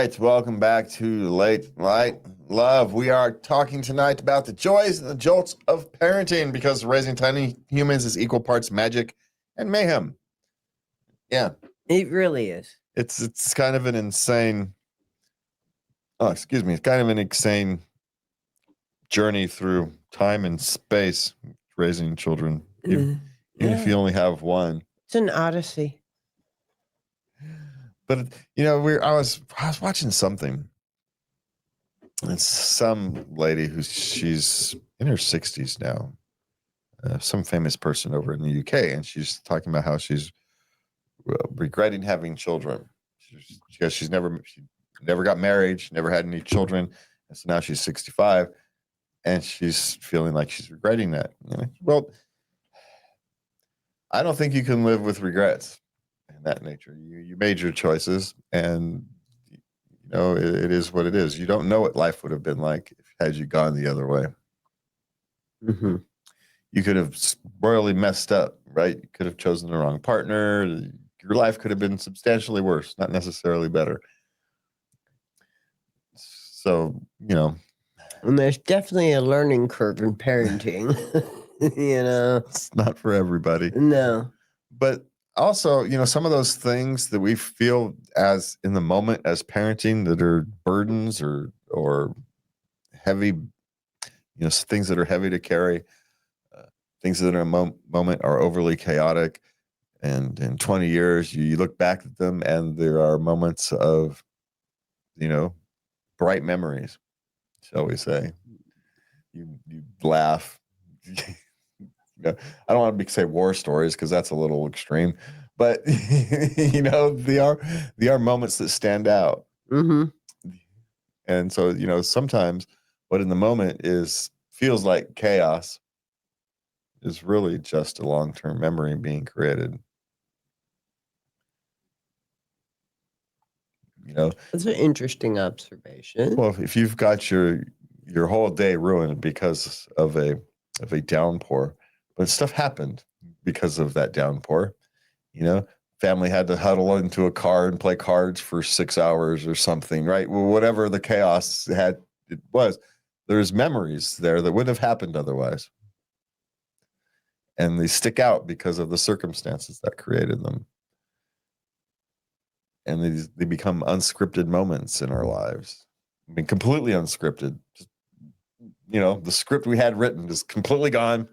right, welcome back to Late Night Love. We are talking tonight about the joys and the jolts of parenting because raising tiny humans is equal parts magic and mayhem. Yeah, It really is. it's kind of an insane. Oh, excuse me. It's kind of an insane journey through time and space raising children, even if you only have one. It's an odyssey. But I was watching something. It's some lady she's in her 60s now, some famous person over in the UK, and she's talking about how she's regretting having children because she never got married, she never had any children, and so now she's 65, and she's feeling like she's regretting that. Well, I don't think you can live with regrets in that nature. You made your choices, and it is what it is. You don't know what life would have been like had you gone the other way. Mm-hmm. You could have royally messed up, right? You could have chosen the wrong partner. Your life could have been substantially worse, not necessarily better. So, And there's definitely a learning curve in parenting. It's not for everybody. No. But also, some of those things that we feel as in the moment as parenting that are burdens or heavy, things that are heavy to carry, things that in a moment are overly chaotic. And in 20 years, you look back at them and there are moments of, bright memories, shall we say. You laugh. I don't want to say war stories because that's a little extreme, but they are moments that stand out. Mm-hmm. And so, sometimes what in the moment feels like chaos is really just a long-term memory being created. That's an interesting observation. Well, if you've got your whole day ruined because of a downpour, but stuff happened because of that downpour, family had to huddle into a car and play cards for 6 hours or something, right? Well, whatever the chaos was, there's memories there that wouldn't have happened otherwise. And they stick out because of the circumstances that created them. And they become unscripted moments in our lives. I mean, completely unscripted. Just, the script we had written is completely gone.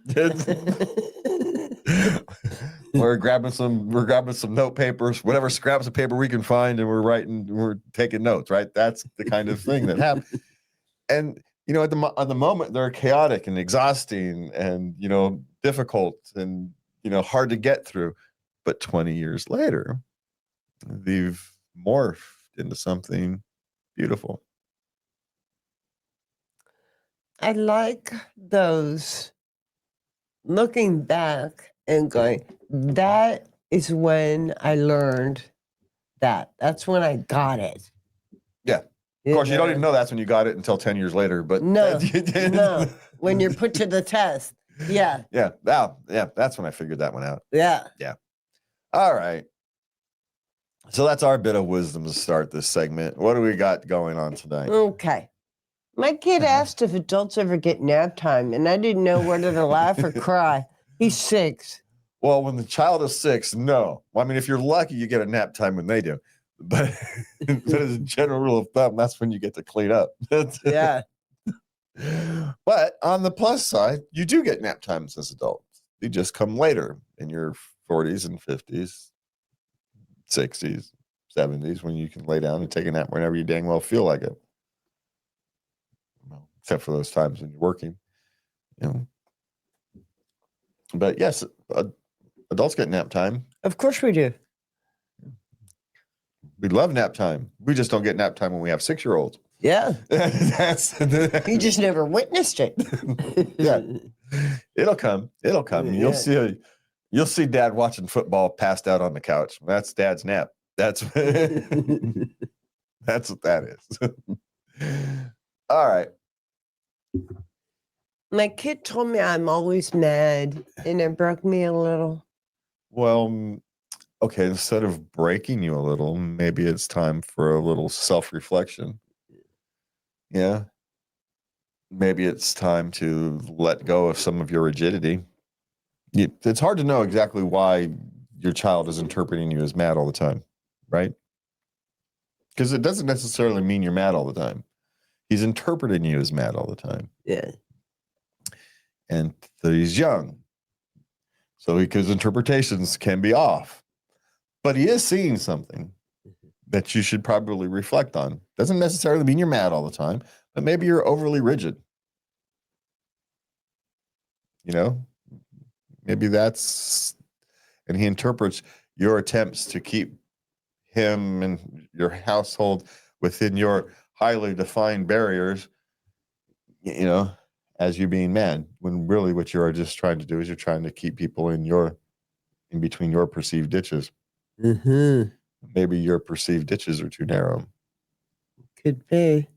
We're grabbing some note papers, whatever scraps of paper we can find, and we're taking notes, right? That's the kind of thing that happens. And at the moment, they're chaotic and exhausting and difficult and hard to get through. But 20 years later, they've morphed into something beautiful. I like those looking back and going, that is when I learned that. That's when I got it. Yeah. Of course, you don't even know that's when you got it until 10 years later. But no. When you're put to the test. Yeah. Yeah. Wow. Yeah. That's when I figured that one out. Yeah. Yeah. All right. So that's our bit of wisdom to start this segment. What do we got going on tonight? Okay. My kid asked if adults ever get nap time, and I didn't know whether to laugh or cry. He's 6. Well, when the child is 6, no. Well, I mean, if you're lucky, you get a nap time when they do. But as a general rule of thumb, that's when you get to clean up. Yeah. But on the plus side, you do get nap times as adults. They just come later in your 40s and 50s, 60s, 70s, when you can lay down and take a nap whenever you dang well feel like it. Well, except for those times when you're working. But yes, adults get nap time. Of course we do. We love nap time. We just don't get nap time when we have 6-year-olds. Yeah. You just never witnessed it. Yeah. It'll come. Yeah. You'll see Dad watching football passed out on the couch. That's Dad's nap. That's what that is. All right. My kid told me I'm always mad, and it broke me a little. Well, okay, instead of breaking you a little, maybe it's time for a little self-reflection. Yeah. Maybe it's time to let go of some of your rigidity. It's hard to know exactly why your child is interpreting you as mad all the time, right? Because it doesn't necessarily mean you're mad all the time. He's interpreting you as mad all the time. Yeah. And he's young. So his interpretations can be off. But he is seeing something that you should probably reflect on. Doesn't necessarily mean you're mad all the time, but maybe you're overly rigid. You know, maybe that's, and he interprets your attempts to keep him and your household within your highly defined barriers, you know, as you being mad, when really what you are just trying to do is you're trying to keep people in between your perceived ditches. Mm-hmm. Maybe your perceived ditches are too narrow. Could be.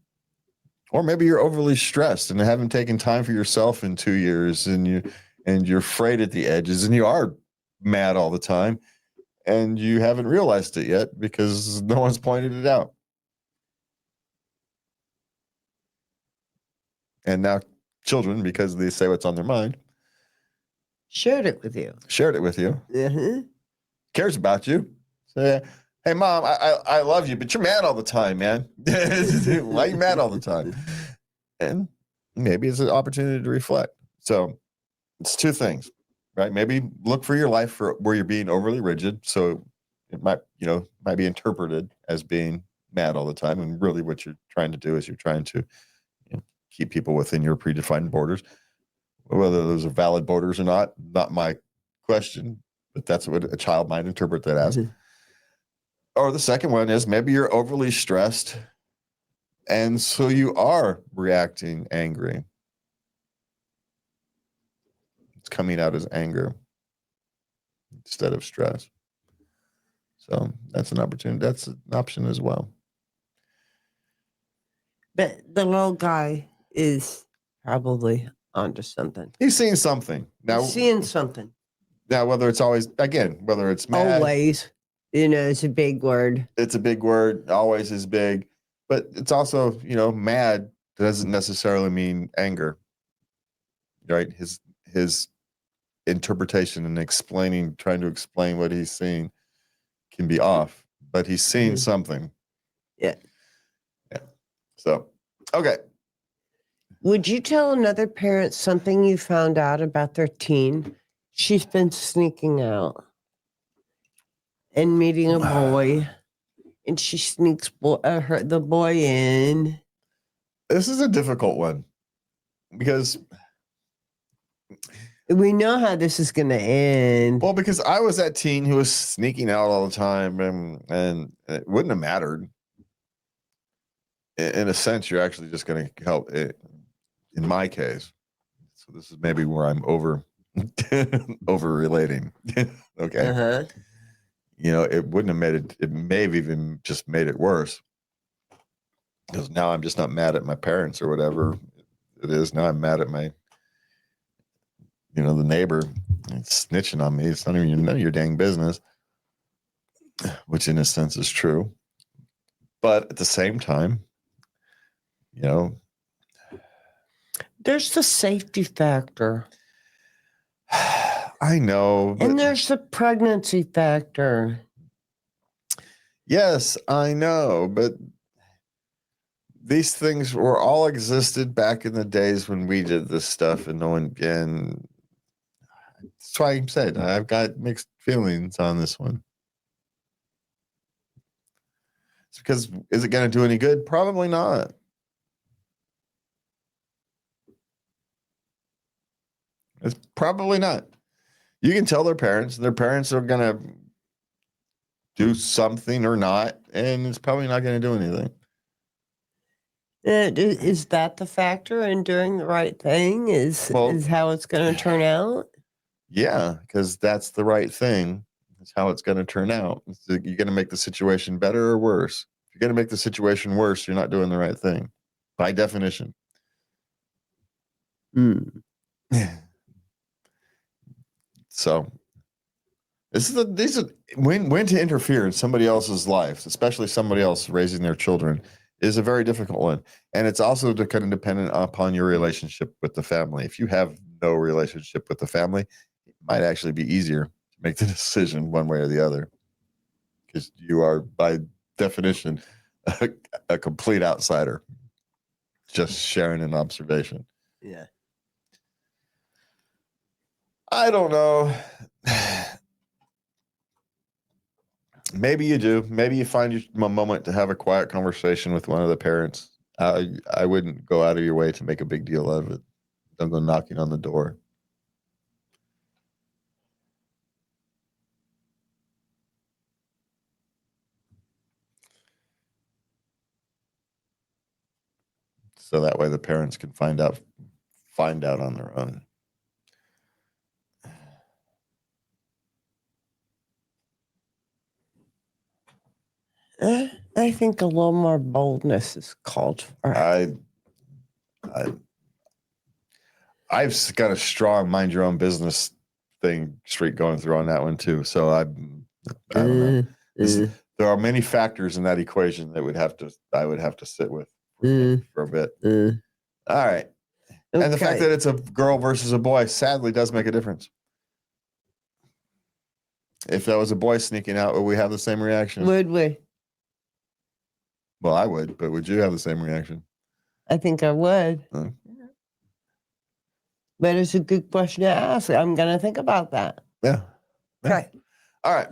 Or maybe you're overly stressed and haven't taken time for yourself in 2 years, and you're frayed at the edges, and you are mad all the time, and you haven't realized it yet because no one's pointed it out. And now children, because they say what's on their mind, Shared it with you. Mm-hmm. Cares about you. Say, hey, Mom, I love you, but you're mad all the time, man. Why are you mad all the time? And maybe it's an opportunity to reflect. So it's two things, right? Maybe look for your life for where you're being overly rigid. So it might be interpreted as being mad all the time. And really what you're trying to do is you're trying to keep people within your predefined borders. Whether those are valid borders or not my question, but that's what a child might interpret that as. Mm-hmm. Or the second one is maybe you're overly stressed, and so you are reacting angry. It's coming out as anger instead of stress. So that's an opportunity. That's an option as well. But the little guy is probably onto something. He's seeing something. Now, whether it's always, again, whether it's mad. Always, it's a big word. It's a big word. Always is big. But it's also, mad doesn't necessarily mean anger, right? His interpretation and trying to explain what he's seeing can be off, but he's seeing something. Yeah. So, okay. Would you tell another parent something you found out about their teen? She's been sneaking out and meeting a boy, and she sneaks the boy in. This is a difficult one because we know how this is going to end. Well, because I was that teen who was sneaking out all the time, and it wouldn't have mattered. In a sense, you're actually just going to help it, in my case. So this is maybe where I'm over relating. Okay. Uh-huh. It wouldn't have made it. It may have even just made it worse. Because now I'm just not mad at my parents or whatever it is. Now I'm mad at my, the neighbor. It's snitching on me. It's not even none of your dang business, which in a sense is true. But at the same time, there's the safety factor. I know. And there's the pregnancy factor. Yes, I know. But these things were all existed back in the days when we did this stuff, and and that's why I said I've got mixed feelings on this one. It's because, is it going to do any good? Probably not. It's probably not. You can tell their parents are going to do something or not, and it's probably not going to do anything. Is that the factor in doing the right thing? Is how it's going to turn out? Yeah, because that's the right thing. That's how it's going to turn out. You're going to make the situation better or worse. If you're going to make the situation worse, you're not doing the right thing, by definition. So These are when to interfere in somebody else's life, especially somebody else raising their children, is a very difficult one. And it's also kind of dependent upon your relationship with the family. If you have no relationship with the family, it might actually be easier to make the decision one way or the other, because you are, by definition, a complete outsider, just sharing an observation. Yeah. I don't know. Maybe you do. Maybe you find a moment to have a quiet conversation with one of the parents. I wouldn't go out of your way to make a big deal out of it. Don't go knocking on the door. So that way the parents can find out on their own. I think a little more boldness is called for. I've got a strong mind your own business streak going through on that one too. So I don't know. There are many factors in that equation that I would have to sit with for a bit. All right. Okay. And the fact that it's a girl versus a boy sadly does make a difference. If that was a boy sneaking out, would we have the same reaction? Would we? Well, I would, but would you have the same reaction? I think I would. But it's a good question to ask. I'm going to think about that. Yeah. Okay. All right.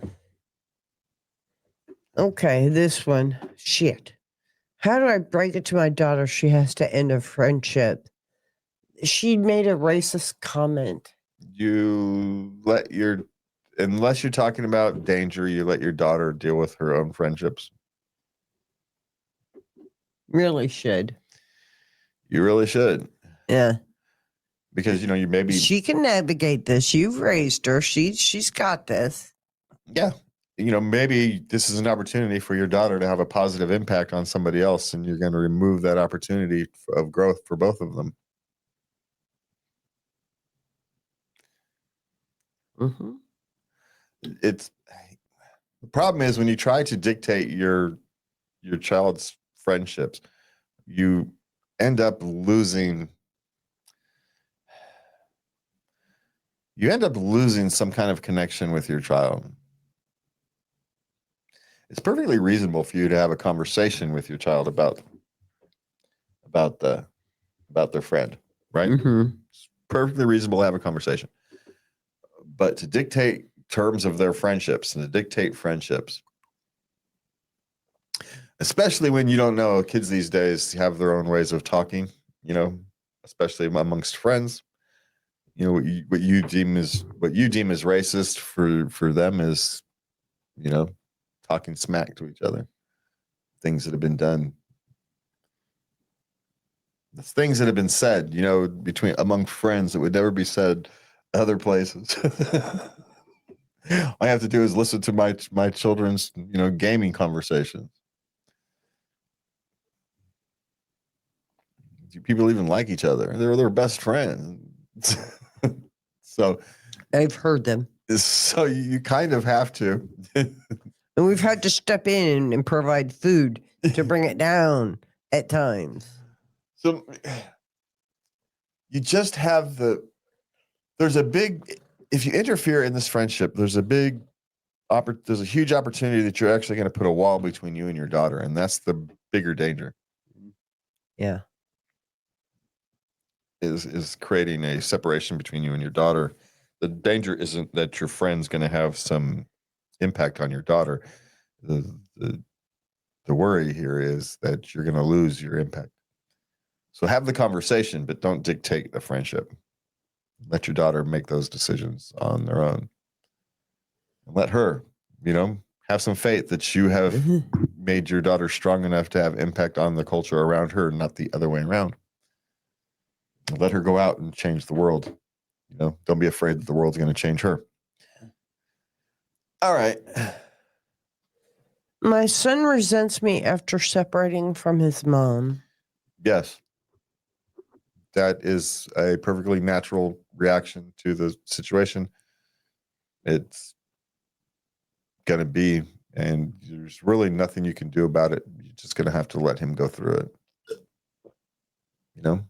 Okay, this one. Shit. How do I break it to my daughter she has to end a friendship? She made a racist comment. Unless you're talking about danger, you let your daughter deal with her own friendships. Really should. You really should. Yeah. Because, you maybe... She can navigate this. You've raised her. She's got this. Yeah. Maybe this is an opportunity for your daughter to have a positive impact on somebody else, and you're going to remove that opportunity of growth for both of them. Mm-hmm. The problem is when you try to dictate your child's friendships, you end up losing some kind of connection with your child. It's perfectly reasonable for you to have a conversation with your child about their friend, right? Mm-hmm. It's perfectly reasonable to have a conversation. But to dictate terms of their friendships and to dictate friendships, especially when you don't know, kids these days have their own ways of talking, especially amongst friends. What you deem as racist for them is, talking smack to each other. Things that have been done. The things that have been said, among friends that would never be said other places. All I have to do is listen to my children's, gaming conversations. Do people even like each other? They're their best friends. So I've heard them. So you kind of have to. And we've had to step in and provide food to bring it down at times. So you just have if you interfere in this friendship, there's a huge opportunity that you're actually going to put a wall between you and your daughter. And that's the bigger danger. Yeah. Is creating a separation between you and your daughter. The danger isn't that your friend's going to have some impact on your daughter. The worry here is that you're going to lose your impact. So have the conversation, but don't dictate the friendship. Let your daughter make those decisions on their own. And let her, have some faith that you have made your daughter strong enough to have impact on the culture around her, not the other way around. Let her go out and change the world. Don't be afraid that the world's going to change her. All right. My son resents me after separating from his mom. Yes. That is a perfectly natural reaction to the situation. It's going to be, and there's really nothing you can do about it. You're just going to have to let him go through it. You know?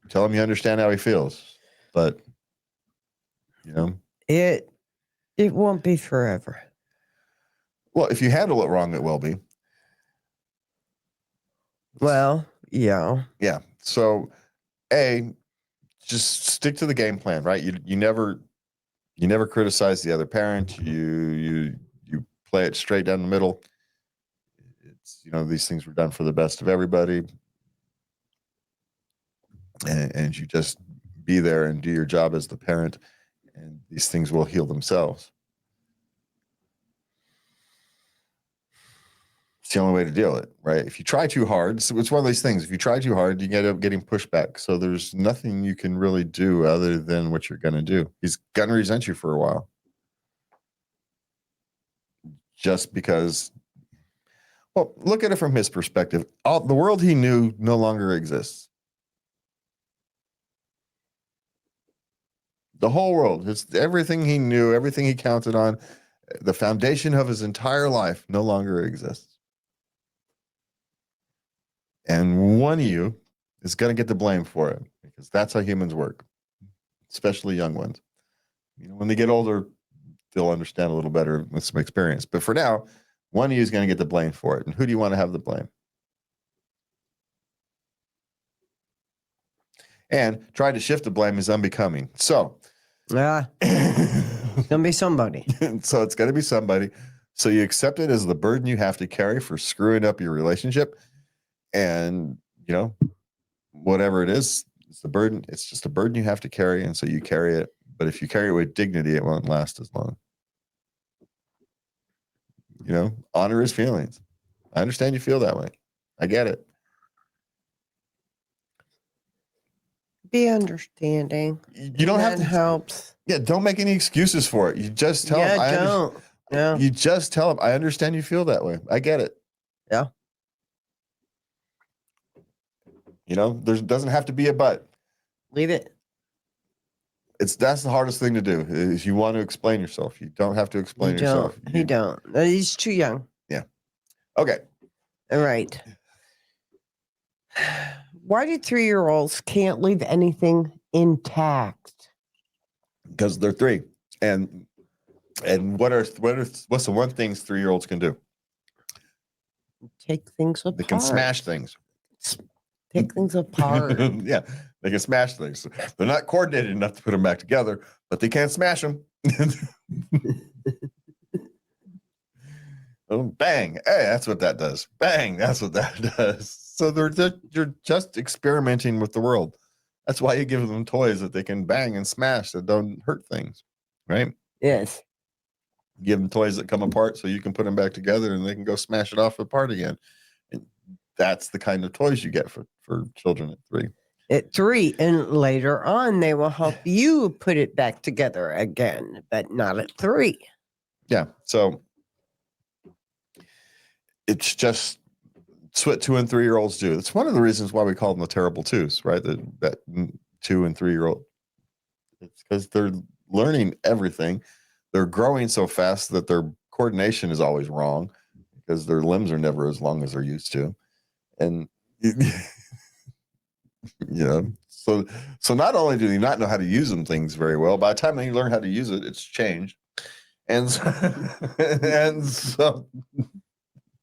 Tell him you understand how he feels, but you know, it won't be forever. Well, if you handle it wrong, it will be. Well, yeah. Yeah. So, just stick to the game plan, right? You never criticize the other parent. You play it straight down the middle. It's these things were done for the best of everybody, and you just be there and do your job as the parent, and these things will heal themselves. It's the only way to deal with it, right? If you try too hard, it's one of these things. If you try too hard, you end up getting pushback. So there's nothing you can really do other than what you're going to do. He's going to resent you for a while. Just because, well, look at it from his perspective. The world he knew no longer exists. The whole world, everything he knew, everything he counted on, the foundation of his entire life no longer exists. And one of you is going to get the blame for it, because that's how humans work, especially young ones. When they get older, they'll understand a little better with some experience. But for now, one of you is going to get the blame for it. And who do you want to have the blame? And trying to shift the blame is unbecoming. So, it's going to be somebody. So it's going to be somebody. So you accept it as the burden you have to carry for screwing up your relationship. And, whatever it is, it's the burden. It's just a burden you have to carry. And so you carry it. But if you carry it with dignity, it won't last as long. Honor his feelings. I understand you feel that way. I get it. Be understanding. You don't have to. Helps. Yeah, don't make any excuses for it. You just tell him. Don't. Yeah. You just tell him, I understand you feel that way. I get it. Yeah. There doesn't have to be a but. Leave it. That's the hardest thing to do, is you want to explain yourself. You don't have to explain yourself. He don't. He's too young. Yeah. Okay. All right. Why do 3-year-olds can't leave anything intact? Because they're 3. And what's the one thing 3-year-olds can do? Take things apart. They can smash things. Take things apart. Yeah, they can smash things. They're not coordinated enough to put them back together, but they can't smash them. Oh, bang! Hey, that's what that does. Bang! That's what that does. So you're just experimenting with the world. That's why you give them toys that they can bang and smash that don't hurt things, right? Yes. Give them toys that come apart so you can put them back together and they can go smash it off apart again. And that's the kind of toys you get for children at 3. At 3, and later on, they will help you put it back together again, but not at 3. Yeah. So it's just it's what 2 and 3-year-olds do. It's one of the reasons why we call them the terrible twos, right? That 2 and 3-year-old. It's because they're learning everything. They're growing so fast that their coordination is always wrong, because their limbs are never as long as they're used to. And so not only do they not know how to use them things very well, by the time they learn how to use it, it's changed. And so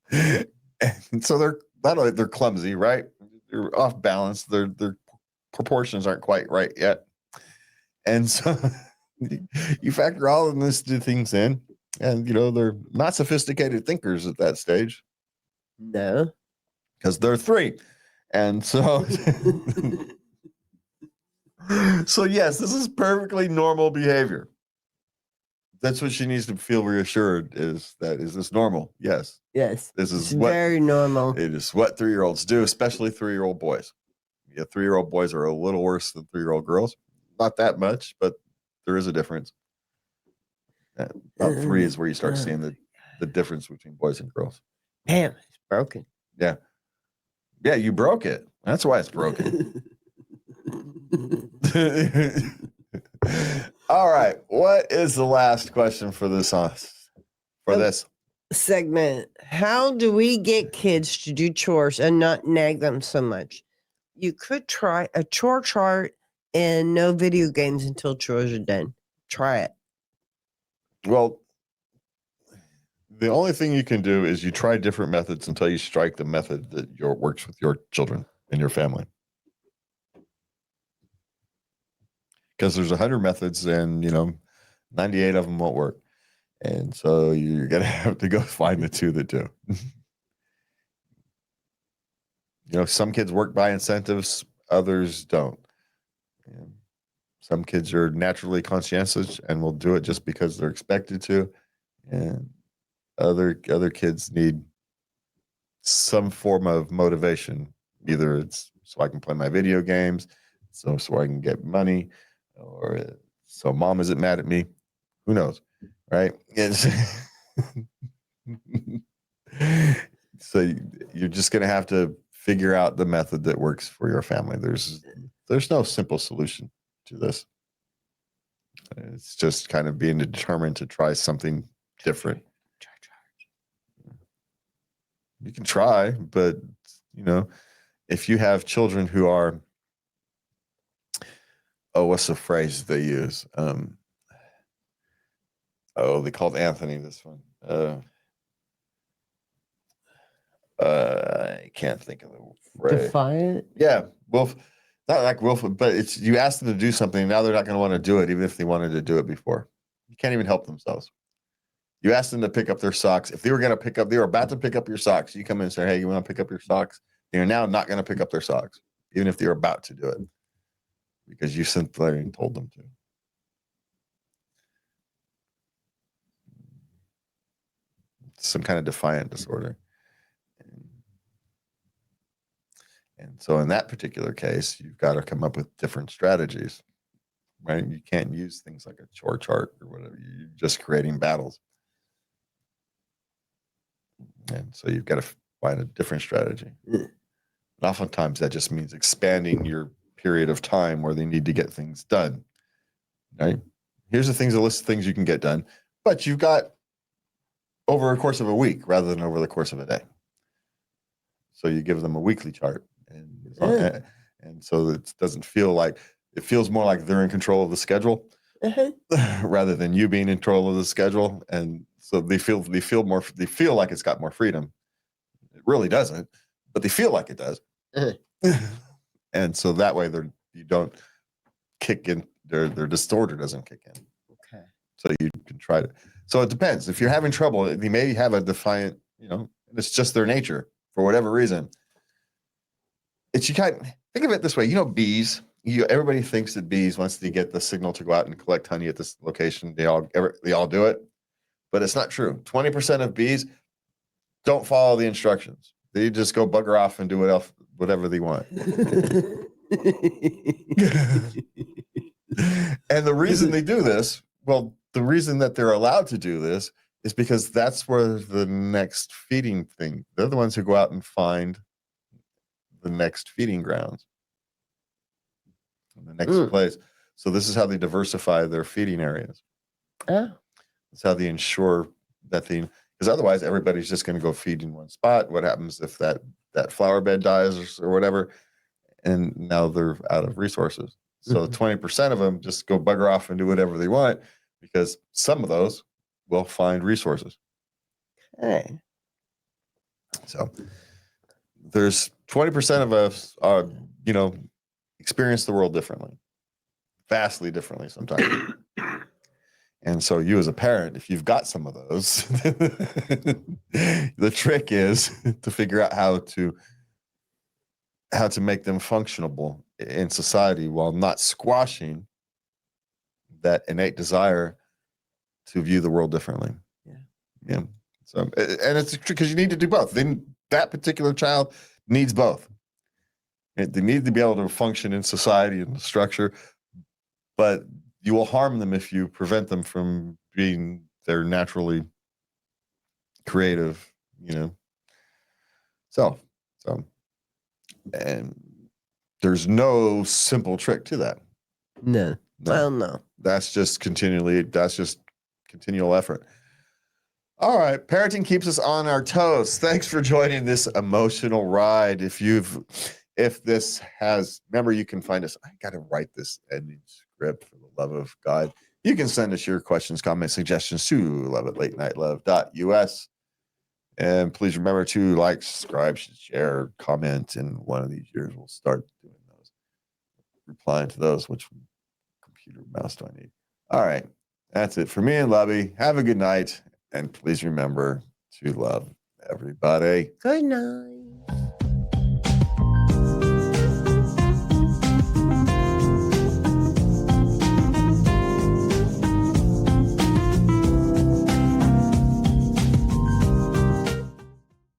they're not only they're clumsy, right? They're off balance. Their proportions aren't quite right yet. And so you factor all of these things in, and they're not sophisticated thinkers at that stage. No. Because they're 3. And so yes, this is perfectly normal behavior. That's what she needs to feel reassured, is this normal? Yes. Yes. This is very normal. It is what 3-year-olds do, especially 3-year-old boys. Yeah, 3-year-old boys are a little worse than 3-year-old girls. Not that much, but there is a difference. About 3 is where you start seeing the difference between boys and girls. Damn, it's broken. Yeah. Yeah, you broke it. That's why it's broken. All right. What is the last question for this? This segment? How do we get kids to do chores and not nag them so much? You could try a chore chart and no video games until chores are done. Try it. Well, the only thing you can do is you try different methods until you strike the method that works with your children and your family. Because there's 100 methods and, 98 of them won't work. And so you're going to have to go find the 2 that do. Some kids work by incentives, others don't. Some kids are naturally conscientious and will do it just because they're expected to. And other kids need some form of motivation. Either it's so I can play my video games, so I can get money, or so mom isn't mad at me. Who knows, right? So you're just going to have to figure out the method that works for your family. There's no simple solution to this. It's just kind of being determined to try something different. You can try, but if you have children who are, what's the phrase they use? They called Anthony this one. I can't think of the phrase. Defiant? Yeah, Wolf. Not like Wolf, but it's you ask them to do something. Now they're not going to want to do it, even if they wanted to do it before. You can't even help themselves. You ask them to pick up their socks. If they were about to pick up your socks. You come in and say, "Hey, you want to pick up your socks?" They're now not going to pick up their socks, even if they're about to do it, because you sent there and told them to. Some kind of defiant disorder. And so in that particular case, you've got to come up with different strategies, right? You can't use things like a chore chart or whatever. You're just creating battles. And so you've got to find a different strategy. And oftentimes that just means expanding your period of time where they need to get things done, right? Here's a list of things you can get done, but you've got over a course of a week rather than over the course of a day. So you give them a weekly chart. And so it doesn't feel like it feels more like they're in control of the schedule rather than you being in control of the schedule. And so they feel like it's got more freedom. It really doesn't, but they feel like it does. And so that way you don't kick in, their distorter doesn't kick in. Okay. So you can try to. So it depends. If you're having trouble, they may have a defiant, it's just their nature for whatever reason. You kind of think of it this way, bees. Everybody thinks that bees, once they get the signal to go out and collect honey at this location, they all do it, but it's not true. 20% of bees don't follow the instructions. They just go bugger off and do whatever they want. And the reason they do this, the reason that they're allowed to do this is because that's where the next feeding thing. They're the ones who go out and find the next feeding grounds, the next place. So this is how they diversify their feeding areas. That's how they ensure that because otherwise everybody's just going to go feed in one spot. What happens if that flower bed dies or whatever, and now they're out of resources? So 20% of them just go bugger off and do whatever they want because some of those will find resources. Okay. So there's 20% of us are, experience the world differently, vastly differently sometimes. And so you as a parent, if you've got some of those, the trick is to figure out how to make them functionable in society while not squashing that innate desire to view the world differently. Yeah. So, and it's because you need to do both. Then that particular child needs both. They need to be able to function in society and the structure, but you will harm them if you prevent them from being their naturally creative, self. So, and there's no simple trick to that. No. No, Well, no. that's just continual effort. All right. Parenting keeps us on our toes. Thanks for joining this emotional ride. If this has, remember, you can find us. I got to write this ending script for the love of God. You can send us your questions, comments, suggestions to loveatlatenightLove.us. And please remember to like, subscribe, share, comment. In one of these years, we'll start doing those, replying to those. Which computer mouse do I need? All right. That's it for me and Lovey. Have a good night. And please remember to love everybody. Good night.